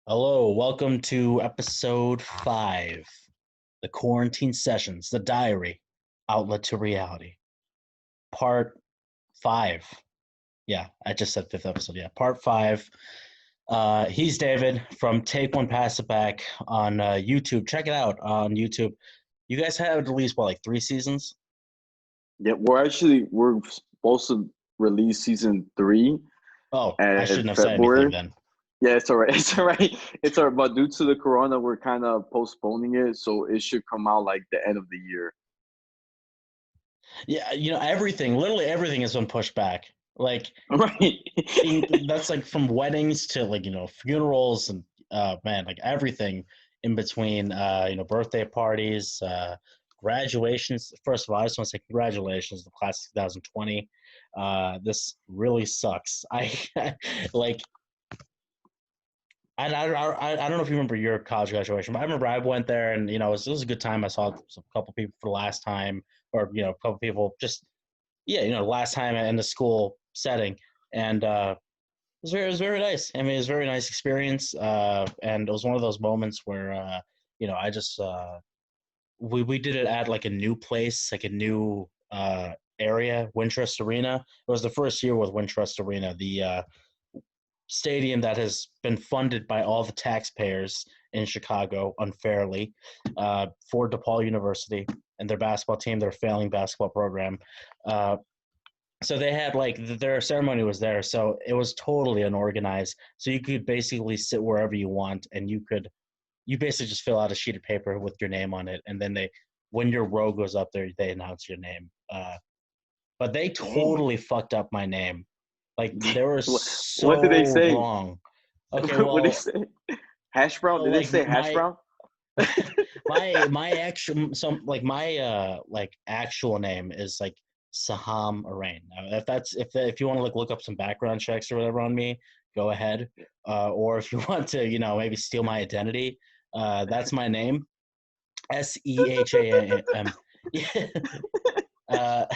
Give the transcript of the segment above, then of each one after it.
Hello, welcome to episode 5, the Quarantine Sessions, the Diary, Outlet to Reality, part 5. Yeah, I just said 5th episode. Yeah, part 5. He's David from Take One Pass It Back on YouTube. Check it out on YouTube. You guys have at least, what, like 3 seasons? Yeah, we're supposed to release season 3 Oh, I in shouldn't have said anything February. then. Yeah, it's all right. It's all right. It's all right. But due to the corona, we're kind of postponing it, so it should come out like the end of the year. Yeah, literally everything has been pushed back. Like, Right. that's like from weddings to funerals and man, like everything in between, birthday parties, graduations. First of all, I just want to say congratulations to the class of 2020. This really sucks. I like I don't know if you remember your college graduation, but I remember I went there and it was a good time. I saw a couple people for the last time, or a couple people just, yeah, last time in the school setting. And it was very nice. I mean, it was a very nice experience, and it was one of those moments where I just we did it at like a new place, like a new area, Wintrust Arena. It was the first year with Wintrust Arena, the stadium that has been funded by all the taxpayers in Chicago unfairly, for DePaul University and their basketball team, their failing basketball program. So they had like their ceremony was there, so it was totally unorganized. So you could basically sit wherever you want, and you basically just fill out a sheet of paper with your name on it, and then when your row goes up there, they announce your name. But they Damn. totally fucked up my name. Like they were What did they so say? wrong. Okay, What did they well, say? Hash brown? so Did they like say hash my brown? my actual like my like actual name is like Saham Arain. Now, if you want to look up some background checks or whatever on me, go ahead. Or if you want to maybe steal my identity, that's my name, Seham. Yeah. uh,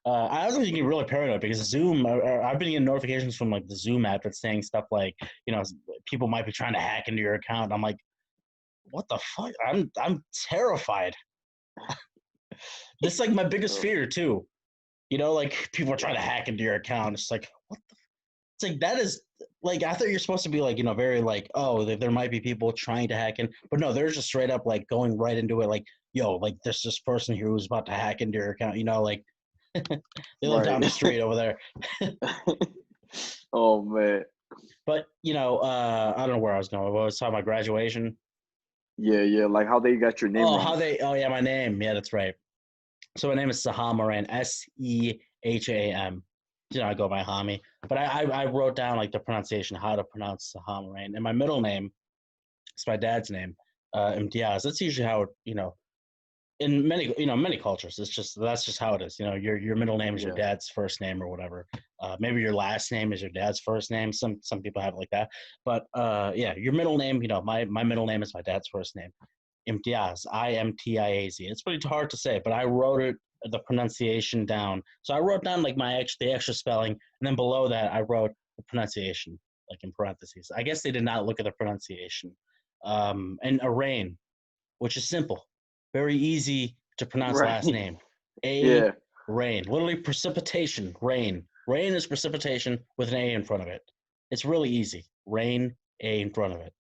I also think you're really paranoid because Zoom. I've been getting notifications from like the Zoom app that's saying stuff like people might be trying to hack into your account. I'm like, what the fuck? I'm terrified. This is like my biggest Oh, fear too. Like people are trying to hack into your account. It's like what the it's like that is like I thought you're supposed to be like, very like, oh, there might be people trying to hack in, but no, they're just straight up like going right into it, like, yo, like there's this person here who's about to hack into your account, like they live right. down the street over there. Oh man. But I don't know where I was going. I was talking about graduation. Yeah, yeah. Like how they got your name Oh, wrong. oh yeah, my name. Yeah, that's right. So my name is Saham Arain, Seham. I go by Hami, but I wrote down like the pronunciation, how to pronounce Saham Arain, and my middle name is my dad's name, Imtiaz. That's usually how in many cultures. That's just how it is. Your middle name is your Yeah. dad's first name or whatever. Maybe your last name is your dad's first name. Some people have it like that, but yeah, your middle name. My middle name is my dad's first name. Imtiaz, Imtiaz. It's pretty hard to say, but I wrote it the pronunciation down. So I wrote down like the extra spelling, and then below that I wrote the pronunciation like in parentheses. I guess they did not look at the pronunciation. And Arain, which is simple, very easy to pronounce last Right. name. A Yeah. rain, literally precipitation, rain. Rain is precipitation with an A in front of it. It's really easy. Rain, A in front of it.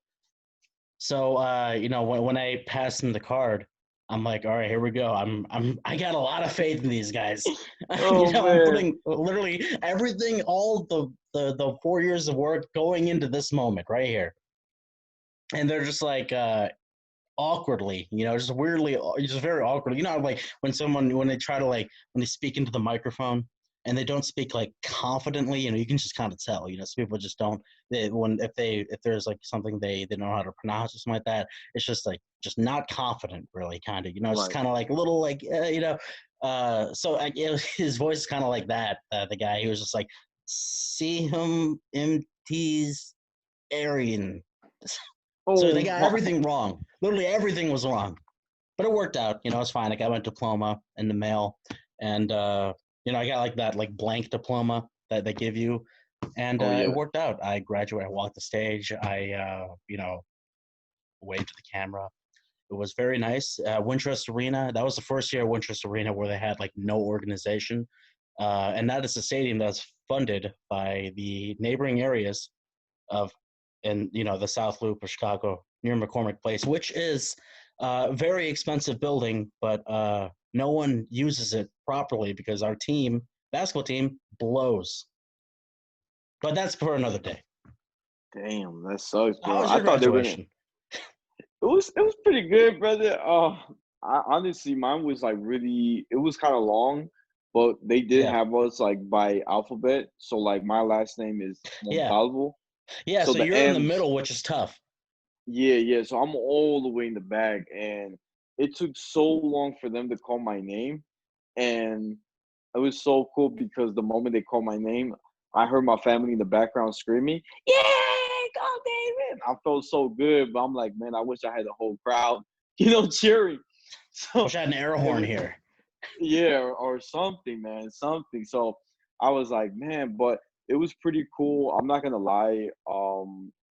So when I passed him the card, I'm like, all right, here we go. I got a lot of faith in these guys. Oh I'm man. putting literally everything, all the 4 years of work going into this moment right here. And they're just like awkwardly, just weirdly, just very awkward. Like when they try to like when they speak into the microphone and they don't speak like confidently, you can just kind of tell. Some people just don't. If there's like something they don't know how to pronounce or something like that, it's just like just not confident, really, kind of. It's just Right. kind of like a little like So like, his voice is kind of like that. The guy, he was just like, see him MT's Aryan. So they Oh got my. everything wrong. Literally everything was wrong. But it worked out. It's fine. I got my diploma in the mail. And I got like that like blank diploma that they give you. And Oh it yeah. worked out. I graduated. I walked the stage. I waved to the camera. It was very nice. Wintrust Arena. That was the first year of Wintrust Arena where they had like no organization, and that is a stadium that's funded by the neighboring areas of, in the South Loop of Chicago near McCormick Place, which is a very expensive building, but no one uses it properly because our basketball team, blows. But that's for another day. Damn, that sucks, How bro. was I your thought they were gonna. graduation? It was pretty good, brother. I honestly, mine was like really. It was kind of long, but they did Yeah, have us like by alphabet. So like my last name is yeah, Montalvo. yeah. So So the you're in the M's, middle, which is tough. yeah, yeah. So I'm all the way in the back, and it took so long for them to call my name, and it was so cool because the moment they called my name, I heard my family in the background screaming, "Yeah, go David!" I felt so good, but I'm like, man, I wish I had the whole crowd, cheering. Wish So I had an air it horn was, here. yeah, or something, man, something. So I was like, man, but it was pretty cool. I'm not gonna lie.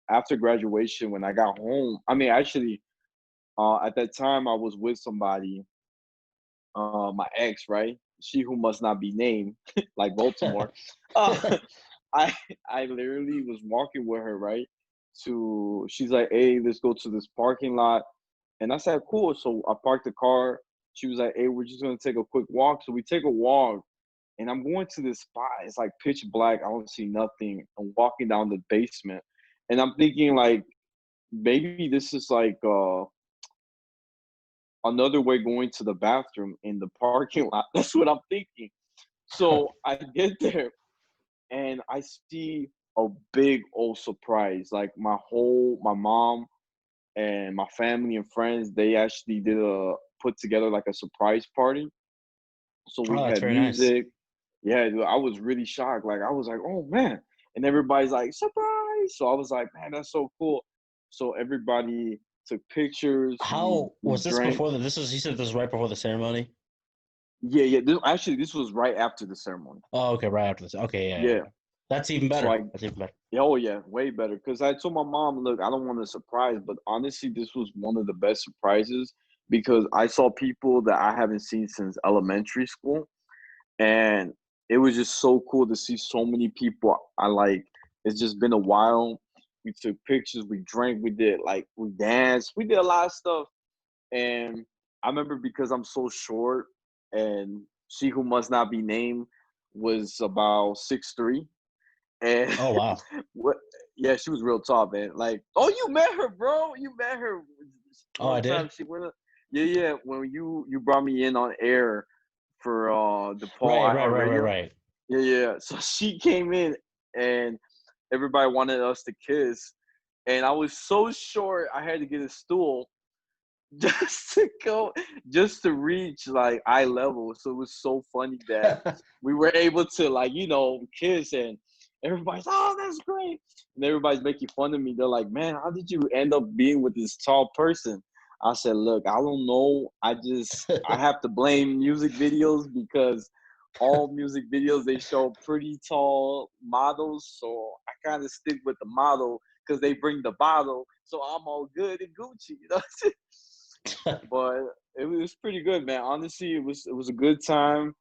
After graduation, when I got home, I mean, actually, at that time, I was with somebody, my ex, right? She who must not be named, like Baltimore. Uh, I I literally was walking with her, right? She's like, hey, let's go to this parking lot. And I said, cool. So I parked the car. She was like, hey, we're just gonna take a quick walk. So we take a walk, and I'm going to this spot. It's like pitch black. I don't see nothing. I'm walking down the basement. And I'm thinking like maybe this is like another way going to the bathroom in the parking lot. That's what I'm thinking. So I get there and I see a big old surprise. Like my mom and my family and friends, they actually did a put together like a surprise party. So we Oh, that's had very nice. music. Yeah, dude, I was really shocked. Like I was like, oh man. And everybody's like, surprise. So I was like, man, that's so cool. So everybody took pictures. We How we was this drank. before the? This was, you said this was right before the ceremony. Yeah, yeah. This was right after the ceremony. Oh, okay, right after this. Okay, yeah, yeah. Yeah. That's even So better. That's even better. yeah, oh yeah, way better. Cause I told my mom, look, I don't want a surprise, but honestly, this was one of the best surprises because I saw people that I haven't seen since elementary school. And it was just so cool to see so many people I like. It's just been a while. We took pictures, we drank, we danced, we did a lot of stuff. And I remember because I'm so short and she who must not be named was about 6'3". And Oh wow. what yeah, she was real tall, man. Like, oh, you met her, bro. You met her Oh, I one did. time. She went yeah, yeah. When you brought me in on air for the Paul Right, right, right, right, iHeartRadio. right. Yeah, yeah. So she came in and everybody wanted us to kiss. And I was so short I had to get a stool just to go just to reach like eye level. So it was so funny that we were able to like, kiss and everybody's, oh, that's great. And everybody's making fun of me. They're like, man, how did you end up being with this tall person? I said, look, I don't know. I have to blame music videos because all music videos they show pretty tall models. So I kind of stick with the model because they bring the bottle. So I'm all good and Gucci. But it was pretty good, man. Honestly, it was a good time.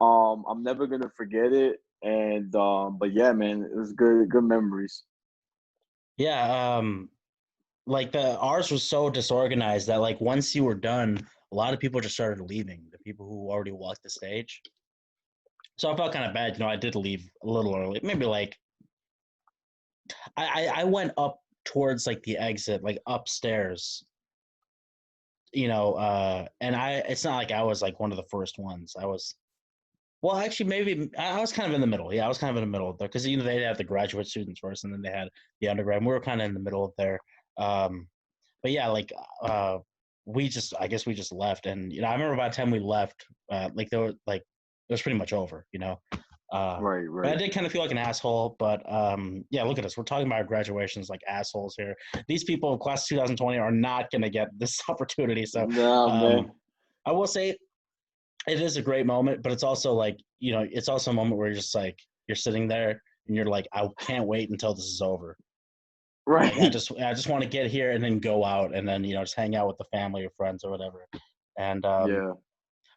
I'm never gonna forget it. And but yeah, man, it was good memories. Yeah, like the ours was so disorganized that like once you were done, a lot of people just started leaving. The people who already walked the stage. So I felt kind of bad. I did leave a little early. Maybe like I went up towards like the exit, like upstairs. And it's not like I was like one of the first ones. I was Well, actually, maybe I was kind of in the middle. Yeah, I was kind of in the middle there because they had the graduate students first, and then they had the undergrad. And we were kind of in the middle of there. Um, but yeah, like I guess we just left, and I remember by the time we left, like there were like it was pretty much over. Right, But I right. did kind of feel like an asshole. But yeah, look at us. We're talking about our graduations like assholes here. These people of class 2020 are not going to get this opportunity. So Nah, man. um, I will say it is a great moment, but it's also like, it's also a moment where you're just like, you're sitting there and you're like, I can't wait until this is over. Right. Like, I just want to get here and then go out and then, just hang out with the family or friends or whatever. And Yeah.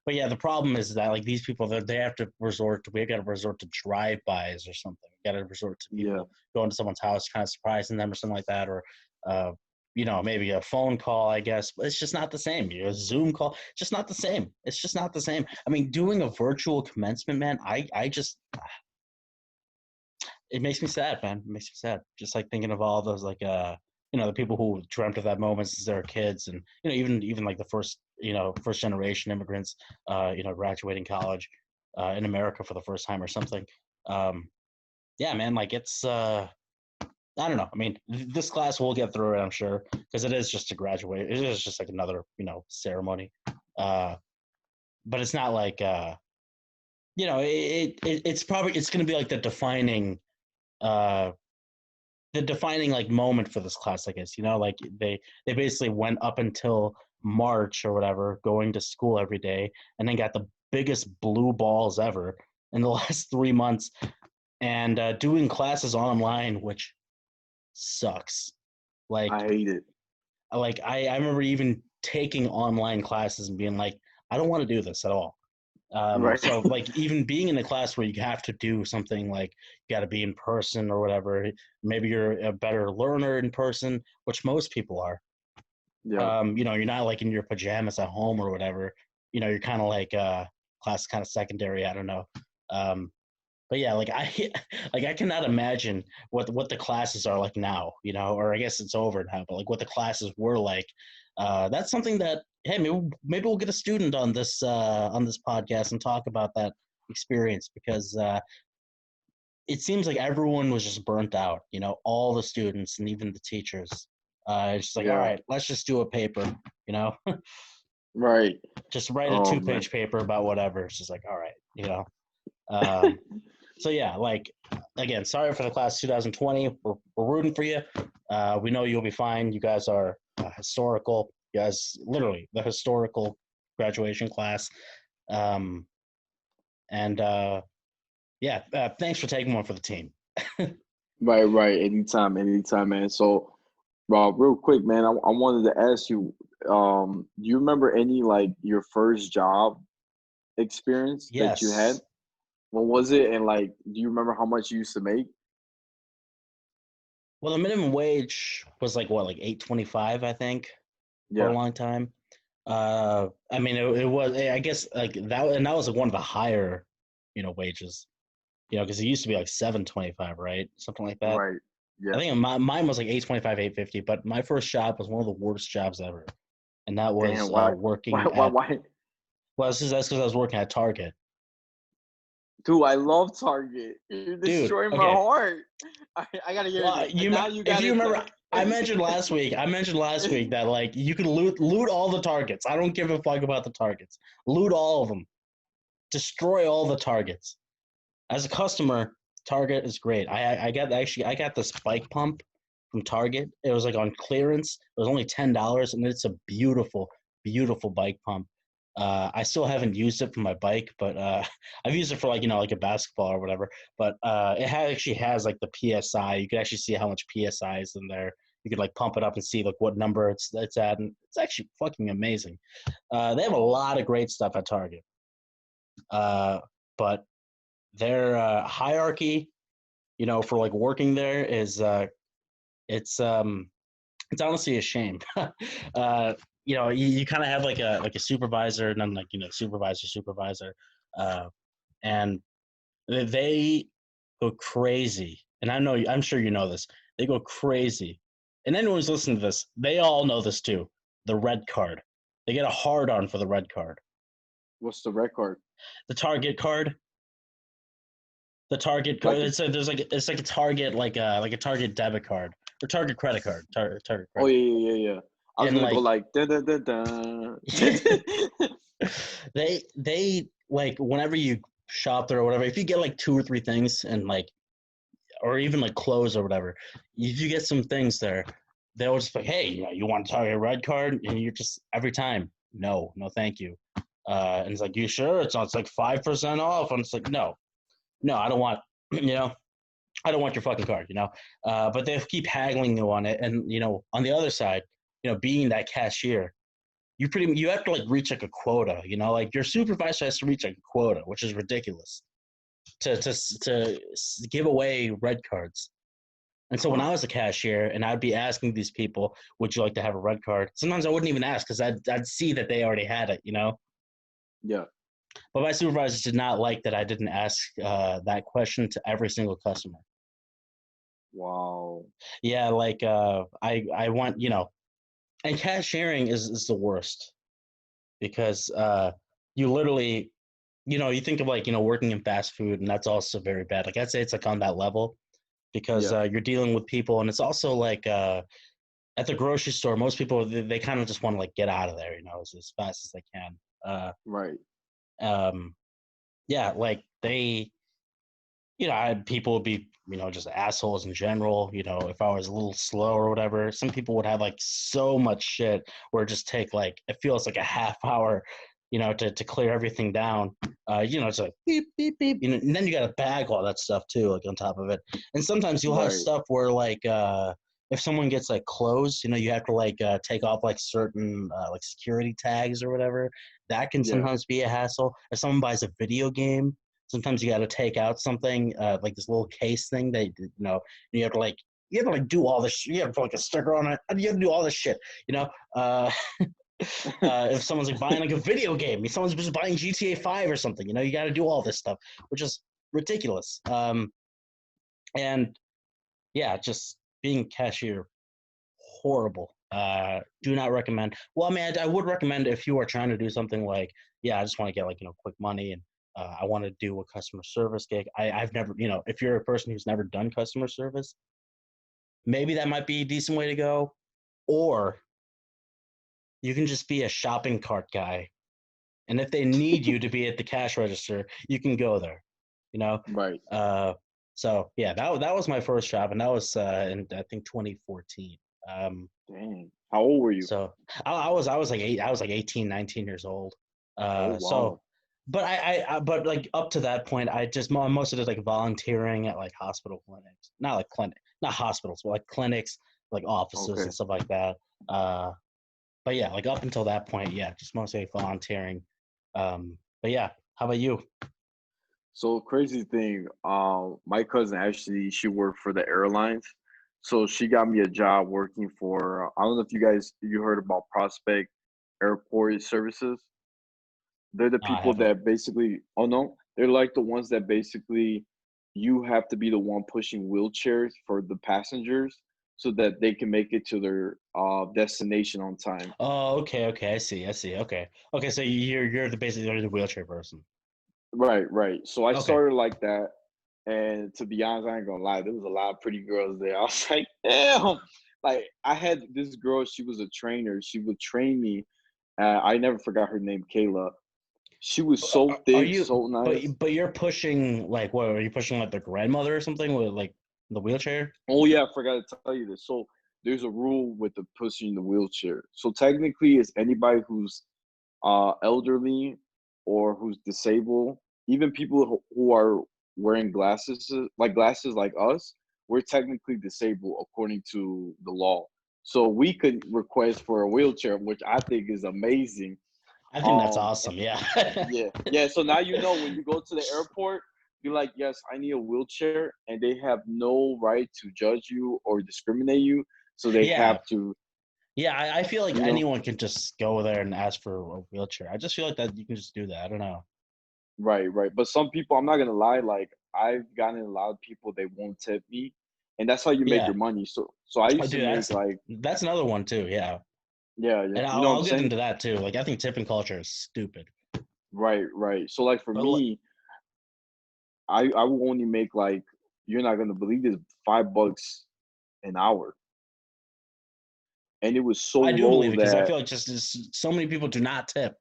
but yeah, the problem is that like these people, we got to resort to drive-bys or something. We got to resort to Yeah. people going to someone's house, kind of surprising them or something like that, or maybe a phone call, I guess. But it's just not the same. A Zoom call, just not the same. It's just not the same. I mean, doing a virtual commencement, man, I just it makes me sad, man. It makes me sad. Just like thinking of all those like the people who dreamt of that moment since they were kids, and even like the first generation immigrants, graduating college in America for the first time or something. Yeah, man, like it's I don't know. I mean, this class will get through it, I'm sure, because it is just to graduate. It is just like another ceremony. But it's not like it's going to be like uh the defining like moment for this class, I guess. Like they basically went up until March or whatever, going to school every day, and then got the biggest blue balls ever in the last 3 months, and doing classes online, which sucks. Like I hate it. I remember even taking online classes and being like, I don't want to do this at all. Right. So like even being in a class where you have to do something like you got to be in person or whatever, maybe you're a better learner in person, which most people are. Yeah. You're not like in your pajamas at home or whatever. You're kind of like class kind of secondary. I don't know. But yeah, like I like I cannot imagine what the classes are like now, or I guess it's over now, but like what the classes were like. That's something that hey, maybe we'll get a student on this podcast and talk about that experience because it seems like everyone was just burnt out, all the students and even the teachers. It's just like, all Yeah. right, let's just do a paper, Right. just write a Oh man. 2-page paper about whatever. It's just like, all right. Um, So yeah, like again, sorry for the class 2020. We're rooting for you. We know you'll be fine. You guys are historical. You guys, literally the historical graduation class. Um, and yeah, thanks for taking one for the team. Right. Right. Anytime, man. So, real quick, man, I wanted to ask you, do you remember any like your first job experience that you had? Yes. What was it? And like, do you remember how much you used to make? Well, the minimum wage was like what, like 8.25, I think, for a Yeah. long time. I mean, it was, I guess, like that, and that was like one of the higher, wages. Because it used to be like 7.25, right? Something like that. Right. I Yeah. think mine was like 8.25, 8.50, but my first job was one of the worst jobs ever, and that Damn. was Why? Why? working Why? at. Why? Well, that's because I was working at Target, Dude, I love Target. You dude. destroyed my Okay, heart. I gotta hear well, this. And now you if got you it. remember, I mentioned last week. I mentioned last week that like you can loot all the Targets. I don't give a fuck about the Targets. Loot all of them. Destroy all the Targets. As a customer, Target is great. I got this bike pump from Target. It was like on clearance. It was only $10, and it's a beautiful, beautiful bike pump. I still haven't used it for my bike, but I've used it for like like a basketball or whatever. But actually has like the PSI. You can actually see how much PSI is in there. You could like pump it up and see like what number it's at, and it's actually fucking amazing. They have a lot of great stuff at Target, but their hierarchy, for like working there is it's it's honestly a shame. You kind of have like a supervisor and then like supervisor, uh, and they go crazy. And I'm sure you know this. They go crazy, and anyone who's listening to this, they all know this too. The red card. They get a hard on for the red card. What's the record? The Target card. The Target card. Like, It's like a Target like a Target debit card or Target credit card. Target oh credit card. yeah. I was And gonna go like like dun dun dun dun. they like whenever you shop there or whatever, if you get like two or three things and like or even like clothes or whatever, if you get some things there, they'll just be like, hey, you want to Target red card? And you're just every time, no, thank you. And it's like, you sure? It's like 5% off, and it's like, no, I don't want, you know. I don't want your fucking card, you know. But they keep haggling you on it, and you know, on the other side, you know, being that cashier, you have to like reach like a quota, you know, like your supervisor has to reach like a quota, which is ridiculous to give away red cards. And so when I was a cashier and I'd be asking these people, would you like to have a red card? Sometimes I wouldn't even ask because I'd see that they already had it, you know. Yeah. But my supervisors did not like that I didn't ask that question to every single customer. Wow. Yeah, like I want, you know, and cashiering is the worst because you literally, you know, you think of like, you know, working in fast food, and that's also very bad. Like I'd say it's like on that level because Yeah. you're dealing with people, and it's also like at the grocery store, most people they kind of just want to like get out of there, you know, as fast as they can. Right. Um, yeah, like they, you know, people would be, you know, just assholes in general. You know, if I was a little slow or whatever, some people would have like so much shit where it just take like it feels like a half hour, you know, to clear everything down. You know, it's like beep beep beep, you know, and then you got to bag all that stuff too, like on top of it. And sometimes you'll have Right. stuff where like if someone gets like closed, you know, you have to like take off like certain like security tags or whatever. That can Yeah. sometimes be a hassle. If someone buys a video game, sometimes you got to take out something like this little case thing that you know you have to like do all this. You have to put like a sticker on it. You have to do all this shit. You know, if someone's like buying like a video game, if someone's just buying GTA 5 or something, you know, you got to do all this stuff, which is ridiculous. And yeah, just being cashier, horrible. Do not recommend. Well, I mean, I would recommend if you are trying to do something like, yeah, I just want to get like, you know, quick money and I want to do a customer service gig. I've never, you know, if you're a person who's never done customer service, maybe that might be a decent way to go. Or you can just be a shopping cart guy. And if they need you to be at the cash register, you can go there, you know? Right. Uh, so yeah, that was my first job, and that was in I think 2014. Um, Dang. How old were you? So I was like 18, 19 years old. Oh So, wow. but but like up to that point, I just most of it like volunteering at like hospital clinics, not like not hospitals, but like clinics, like offices Okay. and stuff like that. Uh, but yeah, like up until that point, yeah, just mostly like volunteering. But yeah, how about you? So crazy thing, my cousin actually she worked for the airlines. So she got me a job working for I don't know if you heard about Prospect Airport Services. They're the No, I people haven't. that basically oh no, they're like the ones that basically you have to be the one pushing wheelchairs for the passengers so that they can make it to their destination on time. Oh, okay, okay, I see. Okay, okay, so you're the basically you're the wheelchair person. Right, right. So I Okay. started like that, and to be honest, I ain't gonna lie, there was a lot of pretty girls there. I was like, damn. Like I had this girl, she was a trainer. She would train me. I never forgot her name, Kayla. She was so Are thick, you? so nice. But you're pushing like what? Are you pushing like the grandmother or something with like the wheelchair? Oh yeah, I forgot to tell you this. So there's a rule with the pushing the wheelchair. So technically, it's anybody who's elderly or who's disabled, even people who are wearing glasses like us, we're technically disabled according to the law. So we could request for a wheelchair, which I think is amazing. I think that's Um, awesome. Yeah. yeah, yeah. So now you know when you go to the airport, you're like, yes, I need a wheelchair, and they have no right to judge you or discriminate you. So they have Yeah. to, Yeah. I feel like you know, anyone can just go there and ask for a wheelchair. I just feel like that you can just do that. I don't know. right, right. But some people, I'm not gonna lie, like I've gotten a lot of people they won't tip me, and that's how you make Yeah. your money. So I Oh, used to dude, make like, that's another one too. Yeah. yeah, yeah, And you know what I'm I'll get saying? into that too. Like I think tipping culture is stupid. Right, right. So like for But me, I will only make like you're not gonna believe this, $5 an hour, and it was so I do believe low it because I that feel like just so many people do not tip,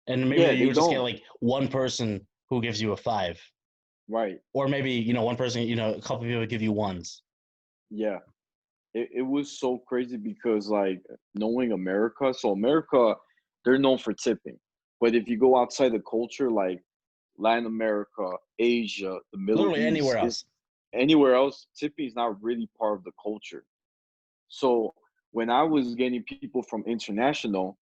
and maybe yeah, they you just get don't. like one person who gives you a five. Right, Or maybe you know one person, you know, a couple people give you ones. yeah. It was so crazy because like knowing America, so America, they're known for tipping. But if you go outside the culture, like Latin America, Asia, the Middle Literally anywhere East, else. anywhere else, tipping is not really part of the culture. So when I was getting people from international,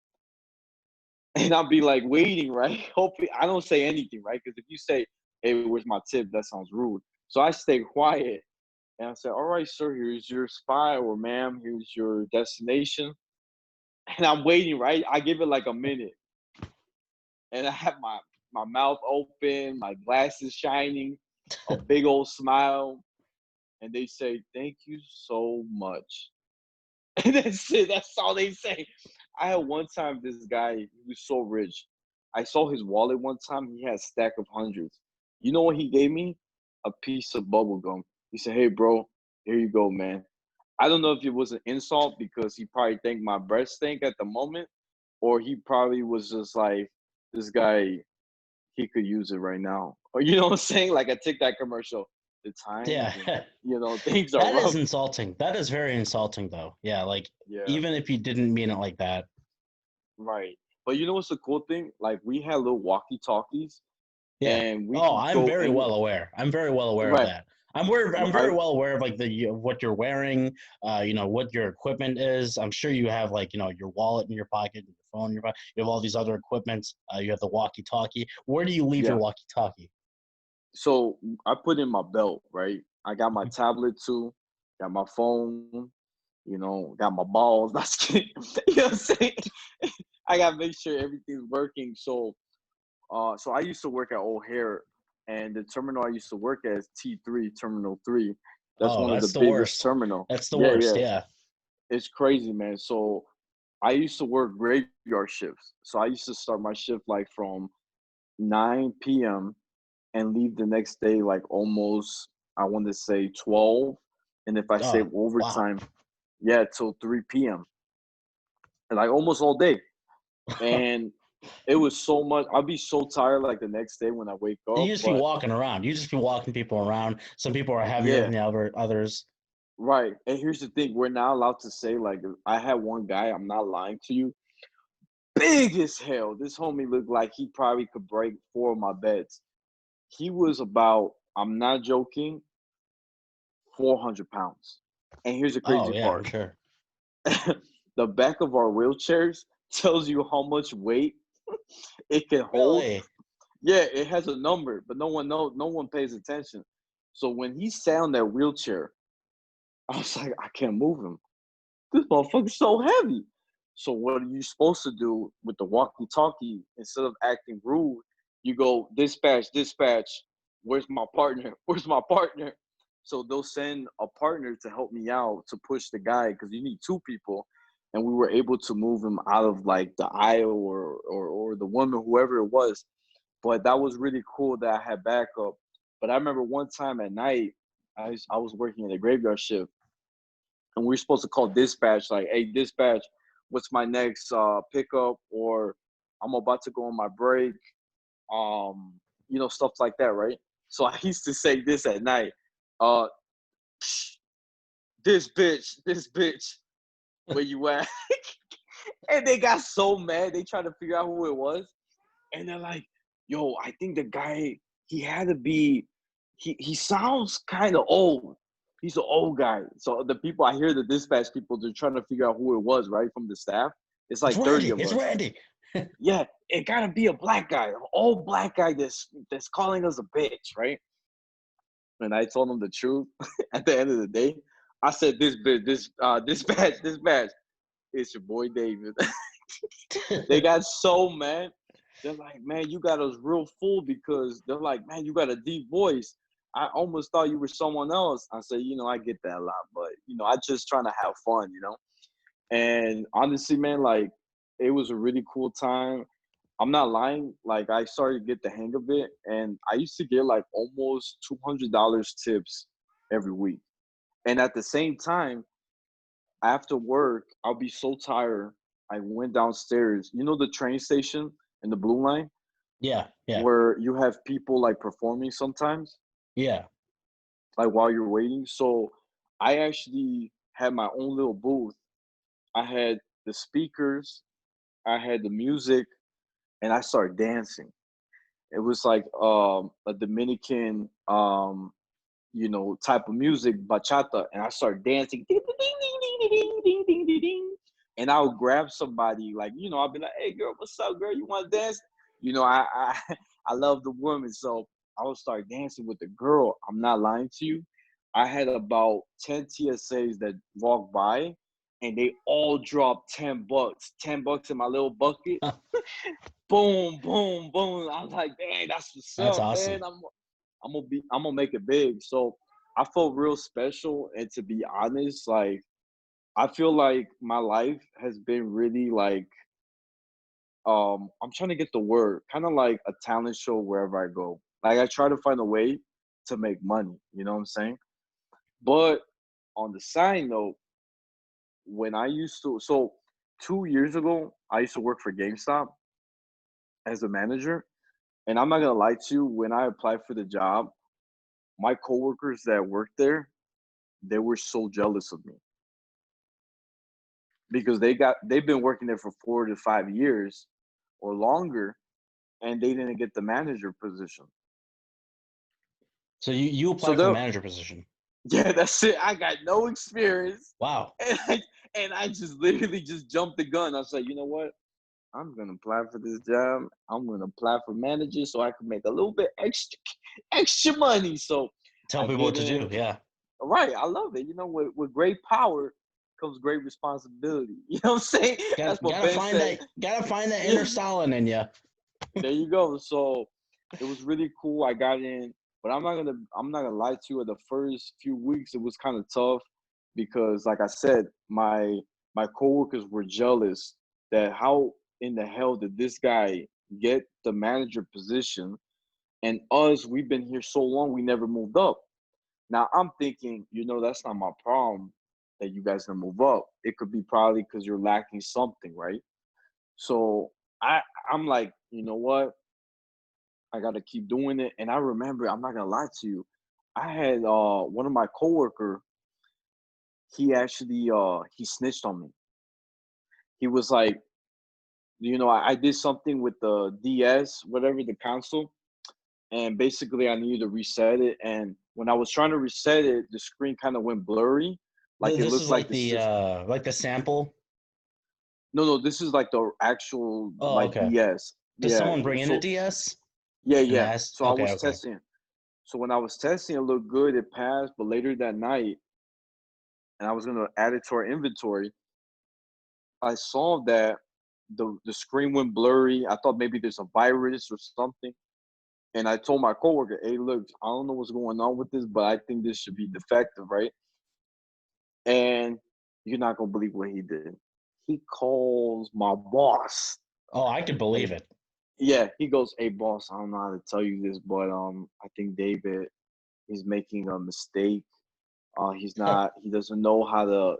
and I'll be like waiting, right? Hopefully, I don't say anything, right? Because if you say, "Hey, where's my tip?" that sounds rude. So I stay quiet and I say, "All right, sir, here's your spot, or ma'am, here's your destination." And I'm waiting, right? I give it like a minute, and I have my mouth open, my glasses shining, a big old smile, and they say, "Thank you so much." And that's it. That's all they say. I had one time this guy, he was so rich. I saw his wallet one time. He had a stack of hundreds. You know what he gave me? A piece of bubble gum. He said, "Hey, bro, here you go, man." I don't know if it was an insult because he probably think my breath stank at the moment, or he probably was just like, this guy, he could use it right now. Or you know what I'm saying? Like a TikTok commercial. The Yeah. times and things are That is rough. insulting. That is very insulting, though. Yeah, like Yeah. even if you didn't mean it like that. Right. But you know what's the cool thing? Like we had little walkie-talkies Yeah. and we Oh, could I'm go very any well aware. I'm very well aware of right, that. I'm very right. well aware of like what you're wearing. What your equipment is. I'm sure you have like your wallet in your pocket, your phone in your pocket. You have all these other equipments. You have the walkie-talkie. Where do you leave your Yeah. walkie-talkie? So I put in my belt, right? I got my Mhm. tablet too, got my phone, got my balls. That's kidding. You know what I'm saying? I gotta make sure everything's working. So I used to work at O'Hare, and the terminal I used to work at is T3, Terminal 3. That's Oh, one of the that's the biggest worst. terminal. That's the Yeah, worst. yeah. Yeah. It's crazy, man. So I used to work graveyard shifts. So I used to start my shift like from 9 p.m. and leave the next day like almost, I want to say 12. And if I Oh, save wow. overtime, yeah, till 3 p.m. And like almost all day. And it was so much. I'll be so tired like the next day when I wake up. You just be But walking around. You just be walking people around. Some people are heavier than yeah, the others. right. And here's the thing, we're not allowed to say, like, I had one guy, I'm not lying to you, big as hell. This homie looked like he probably could break four of my beds. He was about, I'm not joking, 400 pounds. And here's the Oh crazy yeah, I'm part. sure. The back of our wheelchairs tells you how much weight it can hold. Really? Yeah, it has a number, but no one pays attention. So when he sat on that wheelchair, I was like, I can't move him. This motherfucker's so heavy. So what are you supposed to do with the walkie-talkie? Instead of acting rude, you go, dispatch, dispatch. Where's my partner? Where's my partner? So they'll send a partner to help me out to push the guy because you need two people. And we were able to move him out of like the aisle or the woman, whoever it was. But that was really cool that I had backup. But I remember one time at night, I was working in a graveyard shift and we are supposed to call dispatch like, "Hey, dispatch, what's my next pickup?" Or I'm about to go on my break, stuff like that, right? So I used to say this at night, uh, "Psh, this bitch, where you at?" And they got so mad, they tried to figure out who it was, and they're like, "Yo, I think the guy, he had to be, he sounds kind of old. He's an old guy." So the people, I hear the dispatch people, they're trying to figure out who it was, right, from the staff. It's It's like 30 Randy. of It's us. Randy. Yeah, it gotta be a black guy, an old black guy that's calling us a bitch, right? And I told them the truth. At the end of the day, I said, "This bitch, dispatch, dispatch. It's your boy David." They got so mad. They're like, "Man, you got us real full," because they're like, "Man, you got a deep voice. I almost thought you were someone else." I say, I get that a lot, but I just trying to have fun. And honestly, man, like it was a really cool time. I'm not lying. Like I started to get the hang of it, and I used to get like almost $200 tips every week. And at the same time, after work, I'll be so tired. I went downstairs. You know the train station in the Blue Line Yeah, yeah, where you have people like performing sometimes, yeah. like while you're waiting. So I actually had my own little booth. I had the speakers, I had the music, and I started dancing. It was like a Dominican type of music, bachata, and I start dancing, ding, ding, ding, ding, ding, ding, ding, ding, ding, and I'll grab somebody, like, I'll be like, hey, girl, what's up, girl? You want to dance? I I love the women, so I would start dancing with the girl. I'm not lying to you. I had about 10 TSAs that walked by, and they all dropped $10, $10 in my little bucket. Boom, boom, boom. I was like, dang, that's what's That's up, man. awesome. I'm gonna make it big. So I felt real special, and to be honest, like I feel like my life has been really like I'm trying to get the word, kind of like a talent show wherever I go. Like I try to find a way to make money. You know what I'm saying? But on the side note, when I used to, so 2 years ago, I used to work for GameStop as a manager. And I'm not gonna lie to you, when I applied for the job, my coworkers that worked there, they were so jealous of me because they've been working there for 4 to 5 years or longer, and they didn't get the manager position. So you So applied for the they're manager position. yeah, that's it. I got no experience, Wow. and I just literally just jumped the gun. I was like, you know what? I'm gonna apply for this job. I'm gonna apply for manager so I can make a little bit extra money. So Tell I people what get to in. do. Yeah. Right, I love it. With great power comes great responsibility. You know what I'm saying? That's what Ben said. Gotta find that Yeah, inner Stalin in you. there you go. So it was really cool. I got in, but I'm not gonna lie to you. The first few weeks it was kind of tough because, like I said, my coworkers were jealous that how in the hell did this guy get the manager position, and us, we've been here so long, we never moved up. Now I'm thinking, that's not my problem that you guys can move up. It could be probably because you're lacking something, right? So I'm like, you know what? I gotta keep doing it. And I remember, I'm not gonna lie to you, I had one of my coworker, he actually he snitched on me. He was like, I did something with the DS, whatever, the console, and basically I needed to reset it. And when I was trying to reset it, the screen kind of went blurry, like it This looked is like the system. like the sample. No, no, this is like the actual Oh, like okay. DS. Does Yeah. someone bring in a So DS yeah, and yeah. ask? So I Okay, was okay. testing. So when I was testing, it looked good. It passed, but later that night, and I was gonna add it to our inventory, I saw that the screen went blurry. I thought maybe there's a virus or something. And I told my coworker, "Hey, look, I don't know what's going on with this, but I think this should be defective, right?" And you're not gonna believe what he did. He calls my boss. Oh, I could believe Hey, it. yeah, he goes, "Hey, boss, I don't know how to tell you this, but I think David is making a mistake. He doesn't know how to,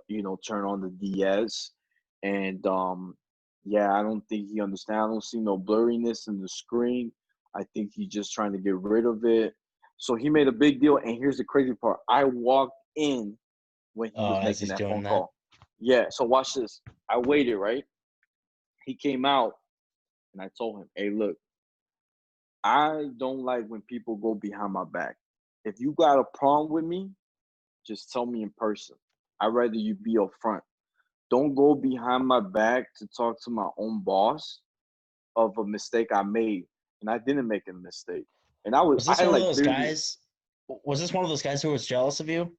turn on the DS, and yeah, I don't think he understands. I don't see no blurriness in the screen. I think he's just trying to get rid of it." So he made a big deal, and here's the crazy part: I walked in when he Oh, was as making he's that doing phone that. call. Yeah, so watch this. I waited, right? He came out, and I told him, "Hey, look, I don't like when people go behind my back. If you got a problem with me, just tell me in person. I'd rather you be upfront. Don't go behind my back to talk to my own boss of a mistake I made." And I didn't make a mistake. And Was this I one of like those literally, guys? Was this one of those guys who was jealous of you?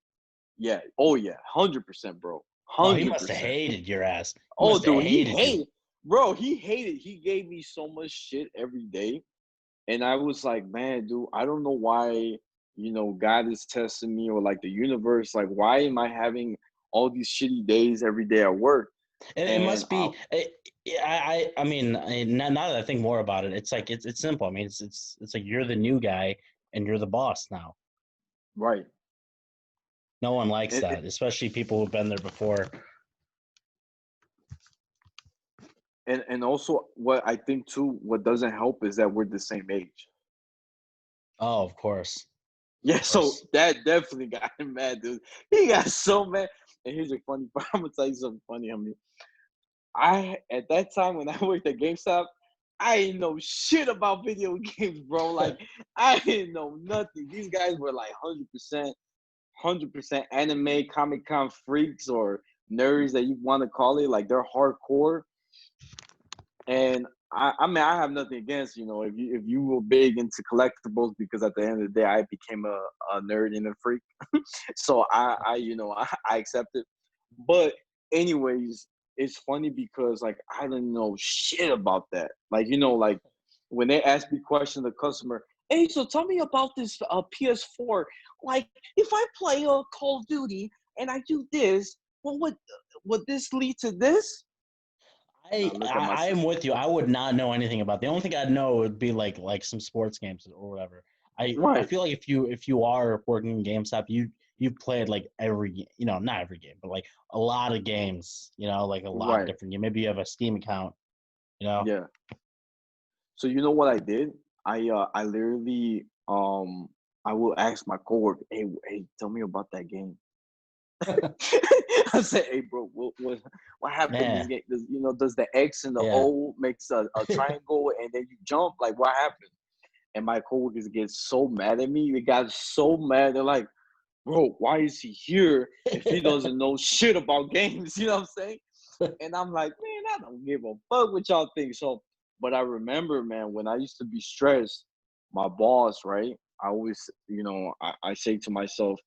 yeah, oh yeah, 100%, bro. Oh, he must have 100%. hated your ass. He Oh, must have dude, he hated you. hated, bro. He hated. He gave me so much shit every day, and I was like, man, dude, I don't know why. God is testing me, or like the universe. Like, why am I having all these shitty days every day at work? It And must be. I mean, now that I think more about it, it's like it's simple. I mean, it's like you're the new guy and you're the boss now. right, No one likes and that, especially people who've been there before. and also what I think too, what doesn't help is that we're the same age. Oh, of course, Yeah, of so course. that definitely got him mad, dude. He got so mad. And here's a funny part. I'm gonna tell you something funny. I at that time when I worked at GameStop, I didn't know shit about video games, bro. Like I didn't know nothing. These guys were like 100% anime, Comic Con freaks or nerds that you want to call it. Like they're hardcore. And I mean, I have nothing against, if you were big into collectibles, because at the end of the day, I became a nerd and a freak. So I accept it. But anyways, it's funny because like I didn't know shit about that. Like, like when they ask me questions, the customer, hey, so tell me about this PS4. Like, if I play a Call of Duty and I do this, well, would this lead to this? And I I, look at my I sister. am with you. I would not know anything about. The only thing I'd know would be like some sports games or whatever. I Right, feel like if you are working in GameStop, you played like not every game, but like a lot of games. Like a lot of right. different games. Maybe you have a Steam account. You know. Yeah. So you know what I did? I literally I will ask my coworker, hey, tell me about that game. I said, hey bro, what happened in this Man, game? Does the X and the yeah. O makes a triangle and then you jump? Like what happened? And my coworkers get so mad at me. They got so mad. They're like, bro, why is he here if he doesn't know shit about games? You know what I'm saying? And I'm like, man, I don't give a fuck what y'all think. So, but I remember, man, when I used to be stressed, my boss, right? I always, I say to myself,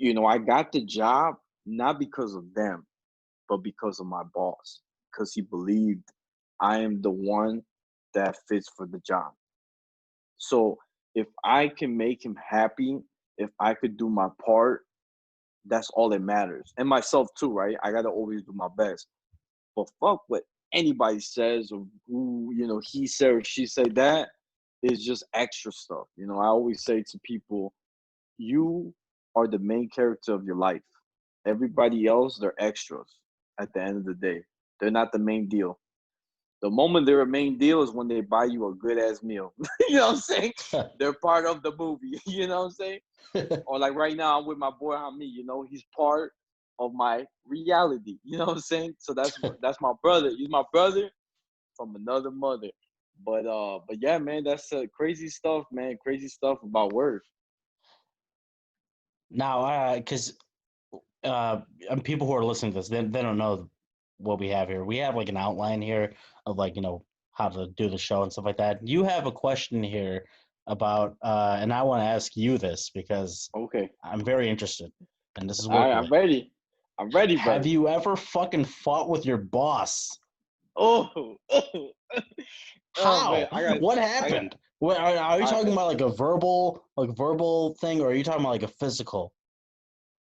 I got the job not because of them, but because of my boss, because he believed I am the one that fits for the job. So if I can make him happy, if I could do my part, that's all that matters. And myself too, right? I gotta always do my best. But fuck what anybody says or who, he said or she said, that is just extra stuff. I always say to people, you are the main character of your life. Everybody else, they're extras at the end of the day. They're not the main deal. The moment they're a main deal is when they buy you a good ass meal. You know what I'm saying? They're part of the movie. You know what I'm saying? Or like right now, I'm with my boy Hami. He's part of my reality. You know what I'm saying? So that's my brother. He's my brother from another mother. But yeah, man, that's crazy stuff, man. Crazy stuff about work. Now, because and people who are listening to this, they don't know what we have here. We have like an outline here of like how to do the show and stuff like that. You have a question here about, and I want to ask you this because Okay, I'm very interested, and this is all work right, I'm related. ready. I'm ready, Have brother. you ever fucking fought with your boss? Oh, oh man, How? What I got, happened? What are you I, talking about? Like a verbal thing, or are you talking about like a physical?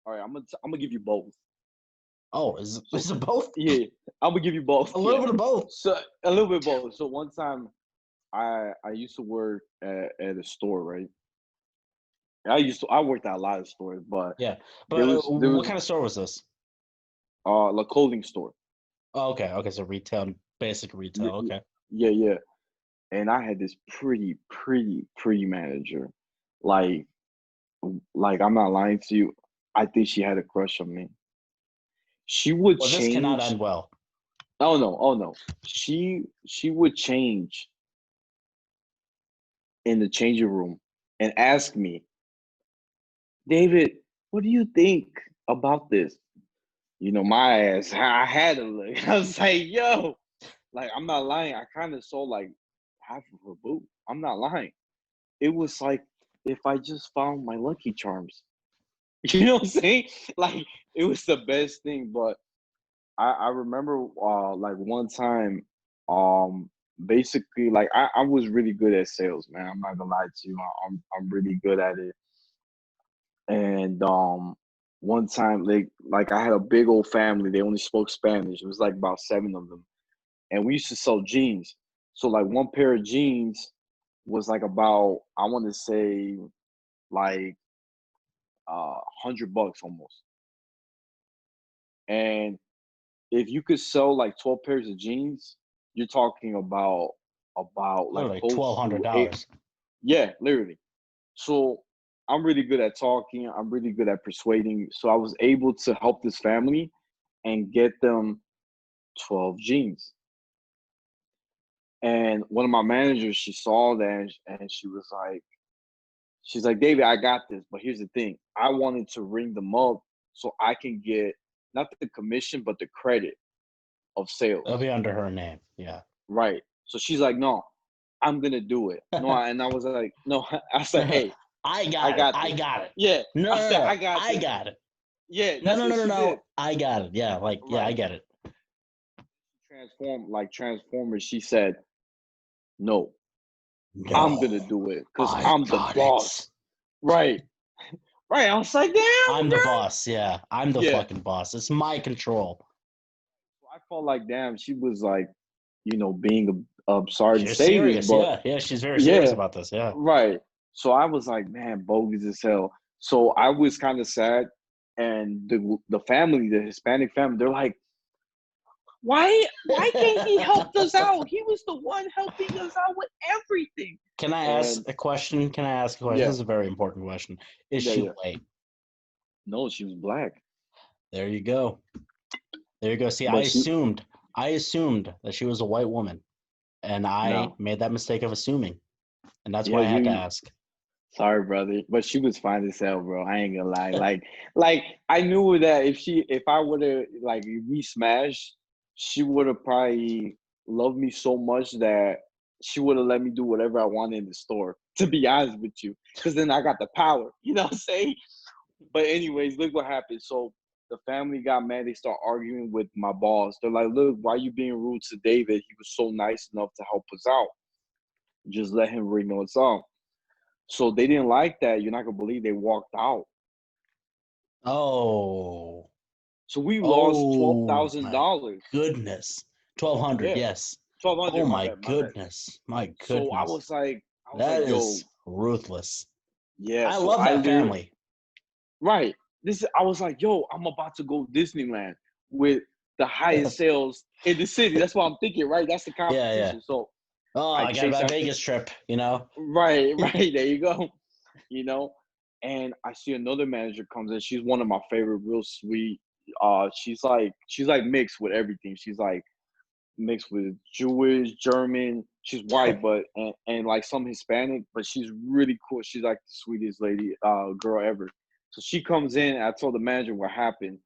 all right. I'm gonna give you both. Oh, is So it both? yeah, I'm gonna give you both. A little Yeah. bit of both. So a little bit both. So one time, I used to work at a store, right? I worked at a lot of stores, but Yeah, there but was there what was kind of store was this? a clothing store. Oh, okay, okay, so retail, basic retail. Y- Okay. Yeah, yeah. And I had this pretty manager. Like like I'm not lying to you. I think she had a crush on me. She would Well, this cannot change. end well. Oh no, oh no. She would change in the changing room and ask me, David, what do you think about this? My ass, I had to look. I was like, yo, like I'm not lying. I kind of saw like half of her boob. I'm not lying. It was like if I just found my Lucky Charms. You know what I'm saying? Like it was the best thing. But I remember like one time, basically like I was really good at sales, man. I'm not gonna lie to you. I'm really good at it. And one time like I had a big old family. They only spoke Spanish. It was like about seven of them. And we used to sell jeans. So like one pair of jeans was like about, I want to say like $100 almost. And if you could sell like 12 pairs of jeans, you're talking about like Literally twelve close hundred to eight. dollars. Yeah, literally. So I'm really good at talking. I'm really good at persuading. So I was able to help this family and get them 12 jeans. And one of my managers, she saw that and she's like, David, I got this. But here's the thing. I wanted to ring them up so I can get not the commission, but the credit of It'll sales. be under her name. Yeah. Right. So she's like, no, I'm gonna do it. No, and I was like, no, I said, hey, I I got it. got I this. got it. Yeah. No, I no, said, no. I got I this. got it. Yeah, No, that's no, what no, no, she did. no. I got it. Yeah, like, yeah, I Right. get it. Transformers, she said, no, I'm gonna No, do it because I I'm the got it. boss. Right. Right. I was like, damn, I'm the girl. boss. Yeah, I'm the Yeah. fucking boss. It's my control. I felt like, damn, she was like, being sorry to She's say this, serious. but Yeah, yeah, she's very serious yeah, about this. Yeah. right. So I was like, man, bogus as hell. So I was kind of sad. And the family, the Hispanic family, they're like, why can't he help us out? He was the one helping us out with everything. Can I ask And a question? Can I ask a question? yeah, This is a very important question. Is yeah, she yeah. white? No, she was black. There you go. There you go. See, But she I assumed that she was a white woman, and I no. made that mistake of assuming, and that's Yeah, why I had to you ask. sorry, brother. But she was fine as hell, bro. I ain't gonna lie. Like I knew that if I would have like we smashed, she would have probably loved me so much that she would have let me do whatever I wanted in the store. To be honest with you, because then I got the power. You know what I'm saying? But anyways, look what happened. So the family got mad. They start arguing with my boss. They're like, "Look, why you being rude to David? He was so nice enough to help us out. Just let him ring us out." So they didn't like that. You're not gonna believe they walked out. Oh, So we lost twelve oh thousand my dollars. goodness. 1,200, Yeah, yes. 1,200. Oh My my bad, my bad. goodness. My So goodness. I was That like, yo, is ruthless. yeah. I So love I that literally family. right. I was like, yo, I'm about to go Disneyland with the highest sales in the city. That's what I'm thinking, right? That's the Yeah, yeah. competition. So Oh, I I got chase my after Vegas trip, you know? right, right. There you go. You know, and I see another manager comes in. She's one of my favorite, real sweet. She's like mixed with everything. She's like mixed with Jewish, German. She's white, but and like some Hispanic, but she's really cool. She's like the sweetest lady, girl ever. So she comes in. And I told the manager what happened,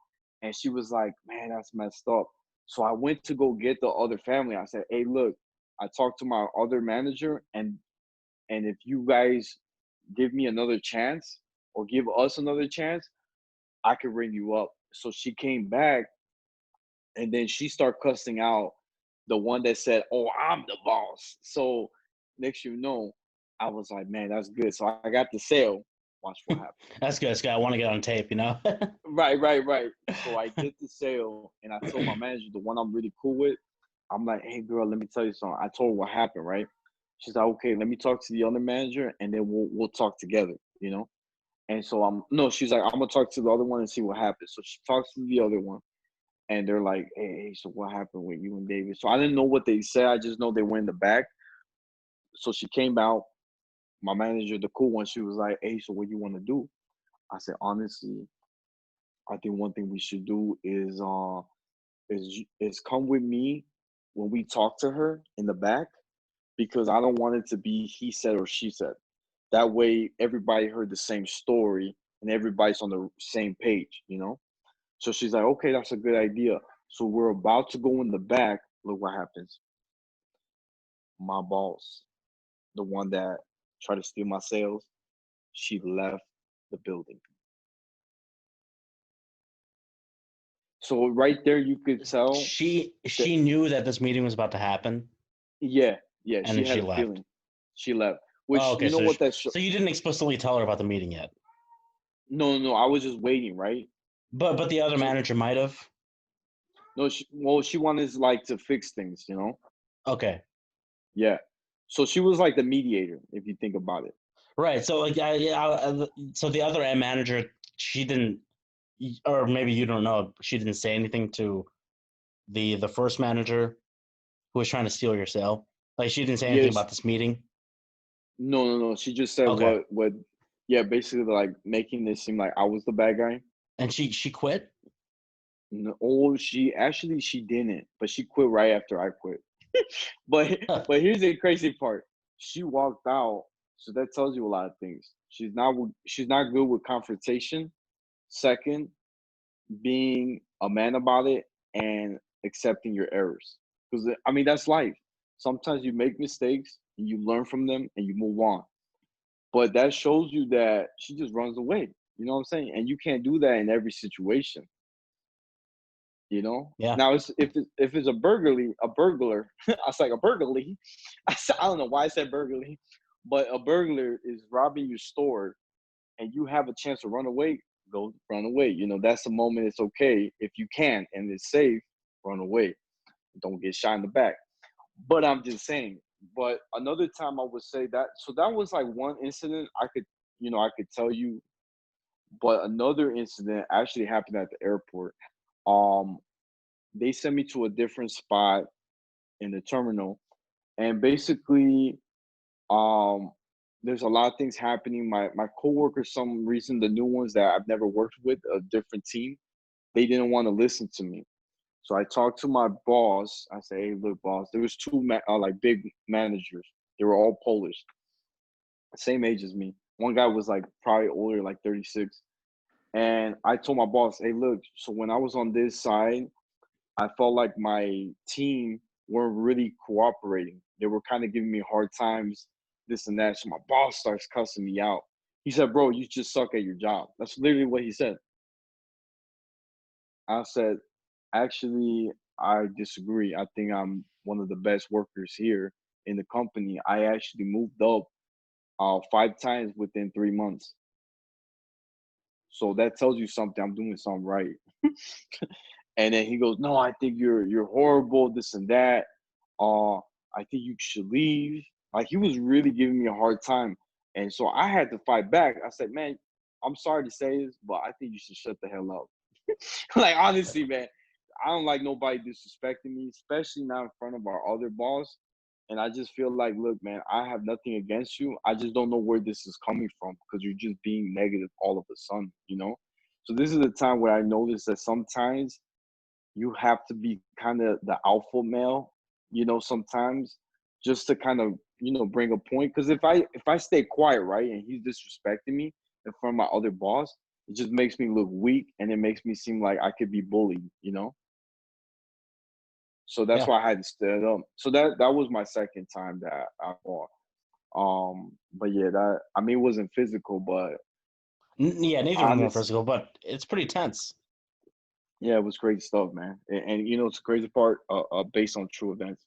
and she was like, "Man, that's messed up." So I went to go get the other family. I said, "Hey, look, I talked to my other manager, and if you guys give me another chance or give us another chance, I could ring you up." So she came back and then she started cussing out the one that said, "Oh, I'm the boss." So next you know, I was like, man, that's good. So I got the sale. Watch what happened. That's good. That's good. I want to get on tape, you know? Right, right, right. So I get the sale and I told my manager, the one I'm really cool with, I'm like, hey girl, let me tell you something. I told her what happened, right? She's like, okay, let me talk to the other manager and then we'll talk together. And so she's like, I'm gonna talk to the other one and see what happens. So she talks to the other one and they're like, hey, so what happened with you and David? So I didn't know what they said. I just know they went in the back. So she came out. My manager, the cool one, she was like, hey, so what you want to do? I said, honestly, I think one thing we should do is come with me when we talk to her in the back because I don't want it to be he said or she said. That way, everybody heard the same story and everybody's on the same page. So she's like, okay, that's a good idea. So we're about to go in the back. Look what happens. My boss, the one that tried to steal my sales, she left the building. So right there, you could tell that, She knew that this meeting was about to happen, yeah, yeah, and she then had she a left. feeling. She left. Oh, Which okay. you know what that? So you didn't explicitly tell her about the meeting yet, No, no, no. I was just waiting, right? but the other So manager might have. no, she wanted like to fix things. Okay, Yeah. So she was like the mediator, if you think about it. right. So like, so the other manager, she didn't, or maybe you don't know, she didn't say anything to the first manager who was trying to steal your sale. Like she didn't say anything Yes. about this meeting. No, no, no. She just said Okay, what. Yeah, basically like making it seem like I was the bad guy. and she quit. No, oh, she didn't, but she quit right after I quit. but but here's the crazy part. She walked out, so that tells you a lot of things. She's not good with confrontation. Second, being a man about it and accepting your errors. Because I mean that's life. Sometimes you make mistakes and you learn from them and you move on. But that shows you that she just runs away. You know what I'm saying? And you can't do that in every situation. You know. Yeah. Now, if it's a burglar, I was like a burglary. I don't know why I said burglary, but a burglar is robbing your store, and you have a chance to run away. Go run away. You know that's the moment. It's okay if you can and it's safe. Run away. Don't get shot in the back. But I'm just saying. But another time I would say that. So that was like one incident I could tell you. But another incident actually happened at the airport. Um, they sent me to a different spot in the terminal, and basically, um, there's a lot of things happening. My coworkers, some reason, the new ones that I've never worked with, a different team, they didn't want to listen to me. So I talked to my boss. I say, "Hey, look, boss, there was two like big managers. They were all Polish, same age as me. One guy was like probably older, like 36." And I told my boss, "Hey, look, so when I was on this side, I felt like my team weren't really cooperating. They were kind of giving me hard times, this and that." So my boss starts cussing me out. He said, "Bro, you just suck at your job." That's literally what he said. I said, "Actually, I disagree. I think I'm one of the best workers here in the company. I actually moved up 5 times within 3 months. So that tells you something. I'm doing something right." And then he goes, "No, I think you're horrible, this and that. Uh, I think you should leave." Like he was really giving me a hard time. And so I had to fight back. I said, "Man, I'm sorry to say this, but I think you should shut the hell up." Like honestly, man, I don't like nobody disrespecting me, especially not in front of our other boss. And I just feel like, look, man, I have nothing against you. I just don't know where this is coming from because you're just being negative all of a sudden. So this is the time where I noticed that sometimes you have to be kind of the alpha male, sometimes just to kind of, bring a point. Because if I stay quiet, right, and he's disrespecting me in front of my other boss, it just makes me look weak and it makes me seem like I could be bullied. So that's Yeah. why I had to stand up. So that was my second time that I fought. But yeah, that I mean it wasn't physical, but Yeah, neither of them were honest, physical, but it's pretty tense. yeah, it was great stuff, man. And it's the crazy part, based on true events.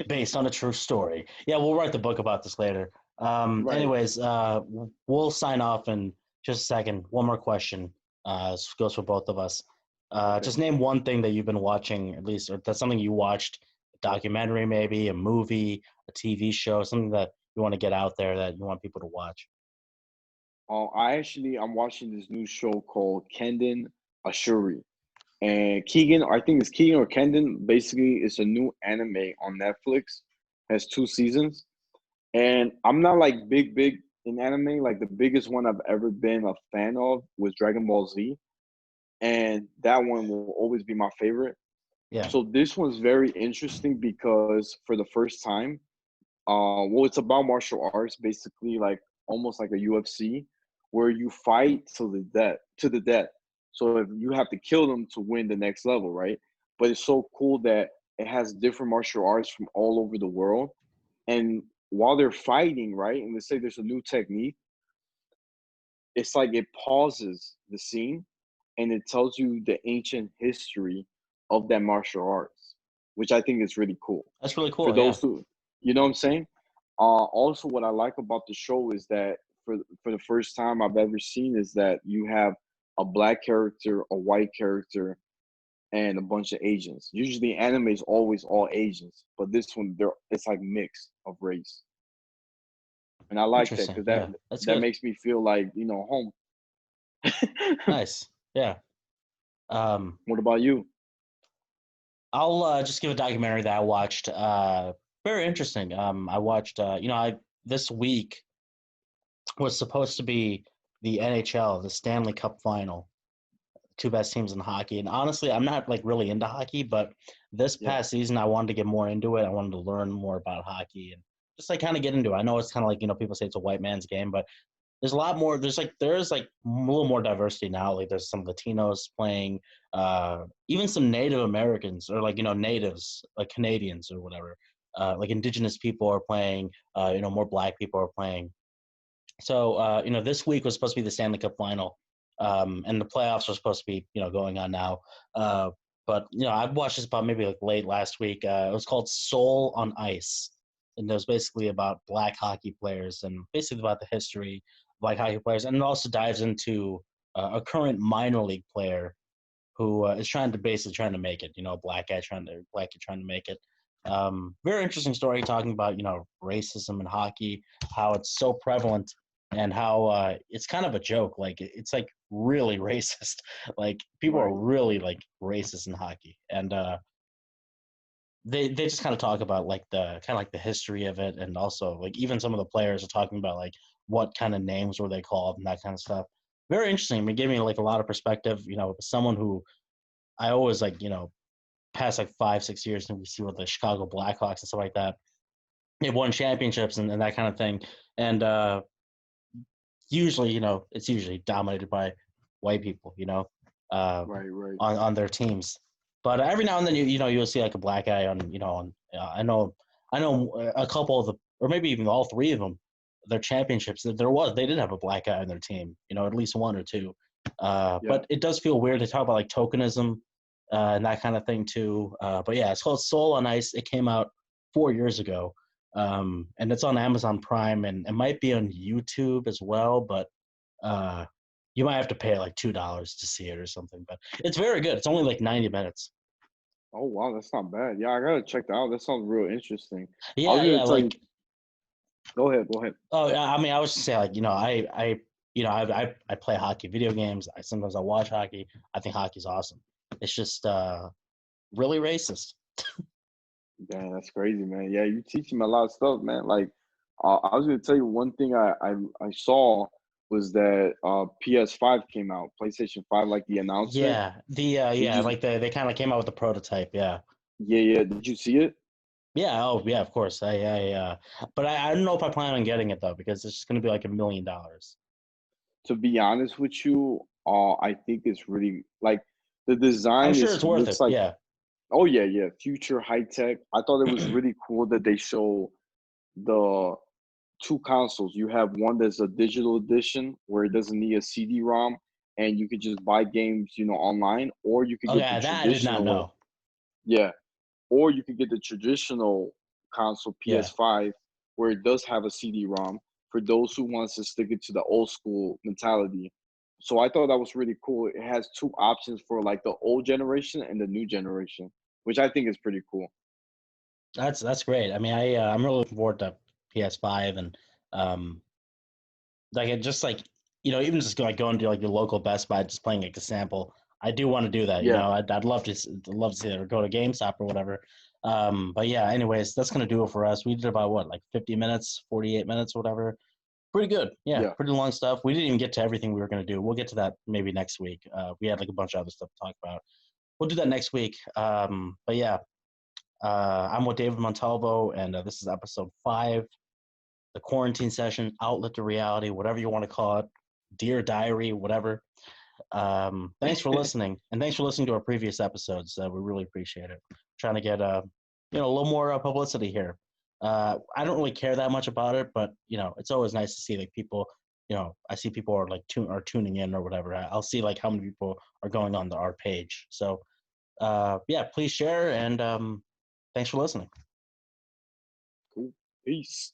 Based on a true story. Yeah, we'll write the book about this later. Right. Anyways, we'll sign off in just a second. One more question. This goes for both of us. Okay. Just name one thing that you've been watching, at least, or that's something you watched, a documentary, maybe a movie, a TV show, something that you want to get out there that you want people to watch. I'm watching this new show called Kendon Ashuri. And Keegan, I think it's Keegan or Kendon. Basically, it's a new anime on Netflix. Has 2 seasons. And I'm not like big in anime. Like the biggest one I've ever been a fan of was Dragon Ball Z. And that one will always be my favorite. Yeah. So this one's very interesting because for the first time, well, it's about martial arts, basically, like almost like a UFC, where you fight to the death. So if you have to kill them to win the next level, right? But it's so cool that it has different martial arts from all over the world, and while they're fighting, right, and let's say there's a new technique, it's like it pauses the scene and it tells you the ancient history of that martial arts, which I think is really cool That's really for cool. Yeah. those who, you know what I'm saying? Also, what I like about the show is that for the first time I've ever seen is that you have a black character, a white character, and a bunch of Asians. Usually, anime is always all Asians, but this one, it's like mix of race, and I like that Interesting. because that Yeah. That's that good. makes me feel like home. Nice. Yeah. Um, What about you? I'll just give a documentary that I watched. Very interesting. I watched. I this week was supposed to be the NHL, the Stanley Cup Final. two best teams in hockey. And honestly, I'm not like really into hockey, but this Yeah. past season, I wanted to get more into it. I wanted to learn more about hockey and just like kind of get into it. I know it's kind of like, people say it's a white man's game, but there's a lot more. There's like a little more diversity now. Like there's some Latinos playing, even some Native Americans or like natives, like Canadians or whatever. Like indigenous people are playing. More Black people are playing. So this week was supposed to be the Stanley Cup final, and the playoffs are supposed to be going on now. But I watched this about maybe like late last week. It was called Soul on Ice, and it was basically about Black hockey players and basically about the history of Black hockey players, and it also dives into a current minor league player who is trying to make it. Black kid trying to make it. Very interesting story talking about racism in hockey, how it's so prevalent, and how it's kind of a joke. Like it's like really racist. Like people are Right. really like racist in hockey, and they just kind of talk about like the history of it, and also like even some of the players are talking about like what kind of names were they called and that kind of stuff. Very interesting. It gave me like a lot of perspective. Someone who I always like, past like 5-6 years, and we see what the Chicago Blackhawks and stuff like that. They've won championships and that kind of thing. And usually, it's usually dominated by white people, uh, Right. Right. on their teams. But every now and then, you'll see like a black guy on. I know a couple of the, or maybe even all three of them, their championships. They did have a black guy on their team, at least one or two. Yeah. But it does feel weird to talk about like tokenism and that kind of thing too. But yeah, it's called Soul on Ice. It came out 4 years ago, and it's on Amazon Prime, and it might be on YouTube as well. But uh, you might have to pay like $2 to see it or something. But it's very good. It's only like 90 minutes. Oh wow, that's not bad. Yeah, I gotta check that out. That sounds real interesting. I was Yeah, gonna yeah. tell you. Like, Go ahead. Go ahead. oh, I mean, I was just saying, like, I play hockey video games. Sometimes I watch hockey. I think hockey's awesome. It's just really racist. Damn, that's crazy, man. Yeah, you teach him a lot of stuff, man. Like, I was gonna tell you one thing I saw was that PS5 came out, PlayStation 5, like the announcement. Yeah, Did you? like they kind of came out with the prototype. Yeah. Yeah, yeah. Did you see it? Yeah. Oh, yeah. Of course. But I don't know if I plan on getting it though because it's just going to be like $1 million. To be honest with you, I think it's really like the I'm design sure is it's worth looks it. like. Yeah. Oh yeah, yeah. Future high tech. I thought it was really cool that they show the two consoles. You have one that's a digital edition where it doesn't need a CD-ROM, and you could just buy games, online, or you could get the Okay, that I did not traditional, know. yeah, or you could get the traditional console Yeah. PS5 where it does have a CD-ROM for those who wants to stick it to the old school mentality. So I thought that was really cool. It has two options for like the old generation and the new generation, which I think is pretty cool. That's great. I mean, I'm really looking forward to PS5 and um like it just like even just like going to like your local Best Buy just playing like a sample. I do want to do that. Yeah. I'd love to see that or go to GameStop or whatever. But yeah, anyways, that's gonna do it for us. We did about what, like 50 minutes, 48 minutes, whatever. Pretty good. Yeah, Yeah. pretty long stuff. We didn't even get to everything we were gonna do. We'll get to that maybe next week. We had like a bunch of other stuff to talk about. We'll do that next week. But yeah, I'm with David Montalvo, and this is episode 5, the quarantine session, outlet to reality, whatever you want to call it, dear diary, whatever. Thanks for listening, and thanks for listening to our previous episodes. We really appreciate it. Trying to get a little more publicity here. I don't really care that much about it, but it's always nice to see like people. I see people are like tuning in or whatever. I'll see like how many people are going on our page. So yeah, please share and thanks for listening. Cool. Peace.